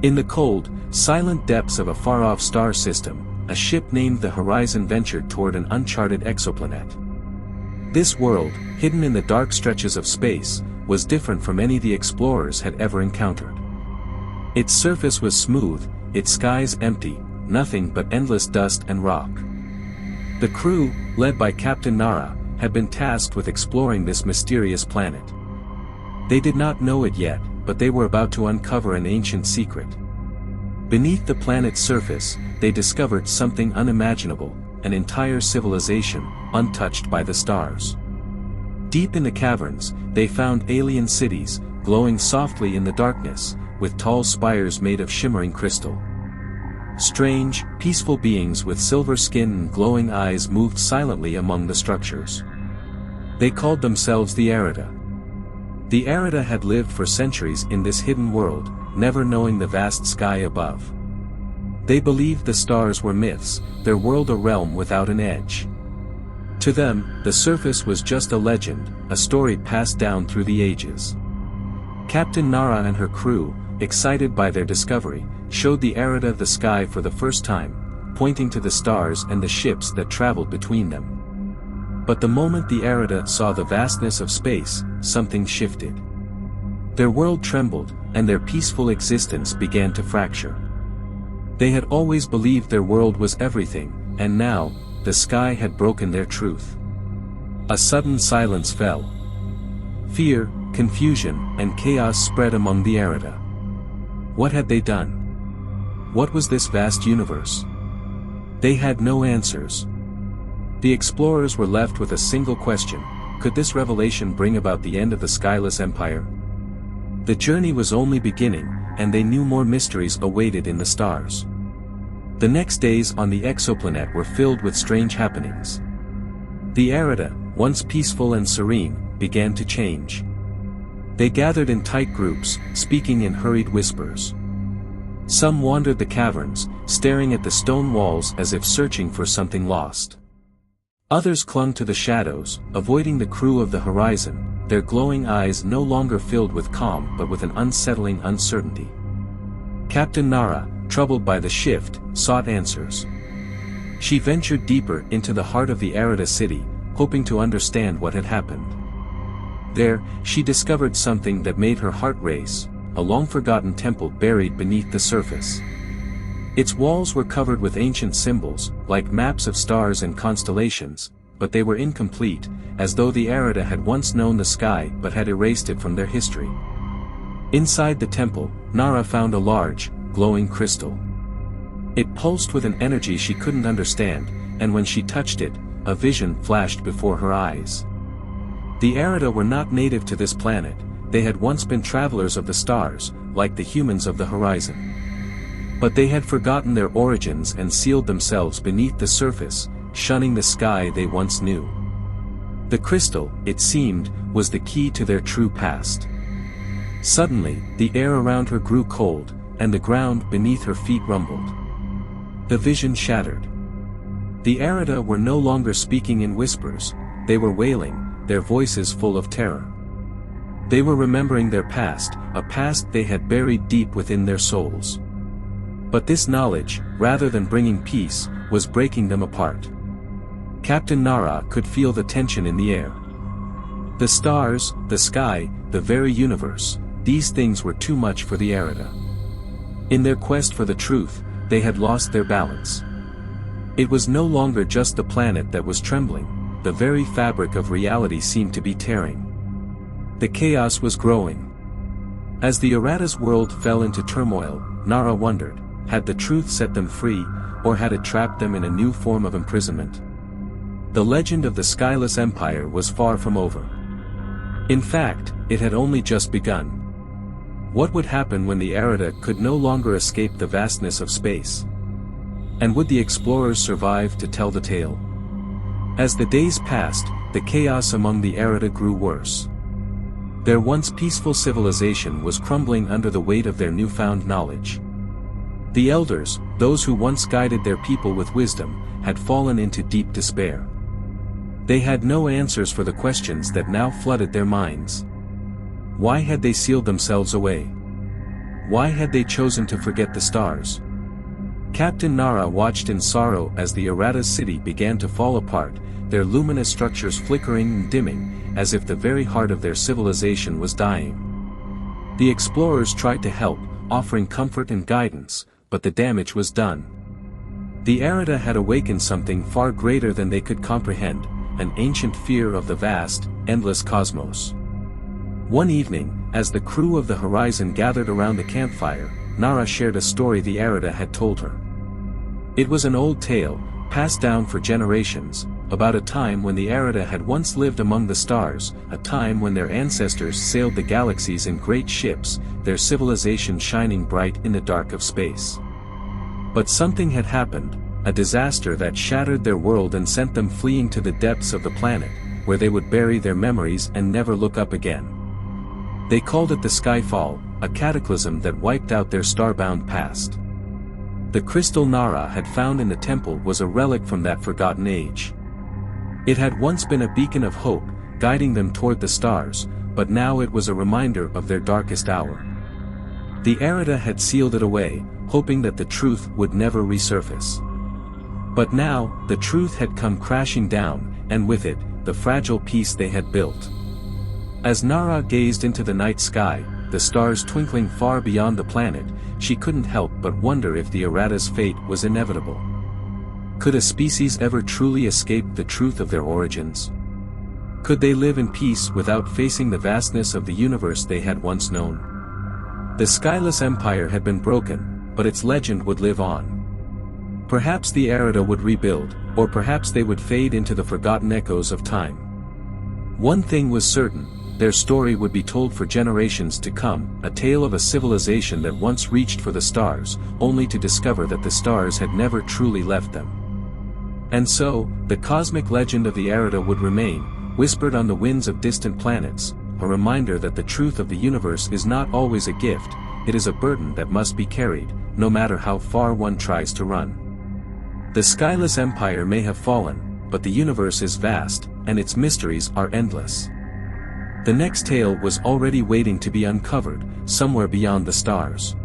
In the cold, silent depths of a far-off star system, a ship named the Horizon ventured toward an uncharted exoplanet. This world, hidden in the dark stretches of space, was different from any the explorers had ever encountered. Its surface was smooth, its skies empty, nothing but endless dust and rock. The crew, led by Captain Nara, had been tasked with exploring this mysterious planet. They did not know it yet, but they were about to uncover an ancient secret. Beneath the planet's surface, they discovered something unimaginable, an entire civilization, untouched by the stars. Deep in the caverns, they found alien cities, glowing softly in the darkness, with tall spires made of shimmering crystal. Strange, peaceful beings with silver skin and glowing eyes moved silently among the structures. They called themselves the Arida. The Arida had lived for centuries in this hidden world, never knowing the vast sky above. They believed the stars were myths, their world a realm without an edge. To them, the surface was just a legend, a story passed down through the ages. Captain Nara and her crew, excited by their discovery, showed the Arida the sky for the first time, pointing to the stars and the ships that traveled between them. But the moment the Arida saw the vastness of space, something shifted. Their world trembled, and their peaceful existence began to fracture. They had always believed their world was everything, and now, the sky had broken their truth. A sudden silence fell. Fear, confusion, and chaos spread among the Arida. What had they done? What was this vast universe? They had no answers. The explorers were left with a single question: could this revelation bring about the end of the Skyless Empire? The journey was only beginning, and they knew more mysteries awaited in the stars. The next days on the exoplanet were filled with strange happenings. The Arida, once peaceful and serene, began to change. They gathered in tight groups, speaking in hurried whispers. Some wandered the caverns, staring at the stone walls as if searching for something lost. Others clung to the shadows, avoiding the crew of the Horizon, their glowing eyes no longer filled with calm but with an unsettling uncertainty. Captain Nara, troubled by the shift, sought answers. She ventured deeper into the heart of the Arida city, hoping to understand what had happened. There, she discovered something that made her heart race: a long-forgotten temple buried beneath the surface. Its walls were covered with ancient symbols, like maps of stars and constellations, but they were incomplete, as though the Arida had once known the sky but had erased it from their history. Inside the temple, Nara found a large, glowing crystal. It pulsed with an energy she couldn't understand, and when she touched it, a vision flashed before her eyes. The Arida were not native to this planet, they had once been travelers of the stars, like the humans of the Horizon. But they had forgotten their origins and sealed themselves beneath the surface, shunning the sky they once knew. The crystal, it seemed, was the key to their true past. Suddenly, the air around her grew cold, and the ground beneath her feet rumbled. The vision shattered. The Arida were no longer speaking in whispers, they were wailing, their voices full of terror. They were remembering their past, a past they had buried deep within their souls. But this knowledge, rather than bringing peace, was breaking them apart. Captain Nara could feel the tension in the air. The stars, the sky, the very universe, these things were too much for the Arida. In their quest for the truth, they had lost their balance. It was no longer just the planet that was trembling, the very fabric of reality seemed to be tearing. The chaos was growing. As the Arida's world fell into turmoil, Nara wondered, had the truth set them free, or had it trapped them in a new form of imprisonment? The legend of the Skyless Empire was far from over. In fact, it had only just begun. What would happen when the Arida could no longer escape the vastness of space? And would the explorers survive to tell the tale? As the days passed, the chaos among the Arida grew worse. Their once peaceful civilization was crumbling under the weight of their newfound knowledge. The elders, those who once guided their people with wisdom, had fallen into deep despair. They had no answers for the questions that now flooded their minds. Why had they sealed themselves away? Why had they chosen to forget the stars? Captain Nara watched in sorrow as the Errata's city began to fall apart, their luminous structures flickering and dimming, as if the very heart of their civilization was dying. The explorers tried to help, offering comfort and guidance, but the damage was done. The Errata had awakened something far greater than they could comprehend, an ancient fear of the vast, endless cosmos. One evening, as the crew of the Horizon gathered around the campfire, Nara shared a story the Errata had told her. It was an old tale, passed down for generations, about a time when the Errata had once lived among the stars, a time when their ancestors sailed the galaxies in great ships, their civilization shining bright in the dark of space. But something had happened, a disaster that shattered their world and sent them fleeing to the depths of the planet, where they would bury their memories and never look up again. They called it the Skyfall, a cataclysm that wiped out their starbound past. The crystal Nara had found in the temple was a relic from that forgotten age. It had once been a beacon of hope, guiding them toward the stars, but now it was a reminder of their darkest hour. The Errata had sealed it away, hoping that the truth would never resurface. But now, the truth had come crashing down, and with it, the fragile peace they had built. As Nara gazed into the night sky, the stars twinkling far beyond the planet, she couldn't help but wonder if the Errata's fate was inevitable. Could a species ever truly escape the truth of their origins? Could they live in peace without facing the vastness of the universe they had once known? The Skyless Empire had been broken, but its legend would live on. Perhaps the Errata would rebuild, or perhaps they would fade into the forgotten echoes of time. One thing was certain, their story would be told for generations to come, a tale of a civilization that once reached for the stars, only to discover that the stars had never truly left them. And so, the cosmic legend of the Errata would remain, whispered on the winds of distant planets, a reminder that the truth of the universe is not always a gift, it is a burden that must be carried, no matter how far one tries to run. The Skyless Empire may have fallen, but the universe is vast, and its mysteries are endless. The next tale was already waiting to be uncovered, somewhere beyond the stars.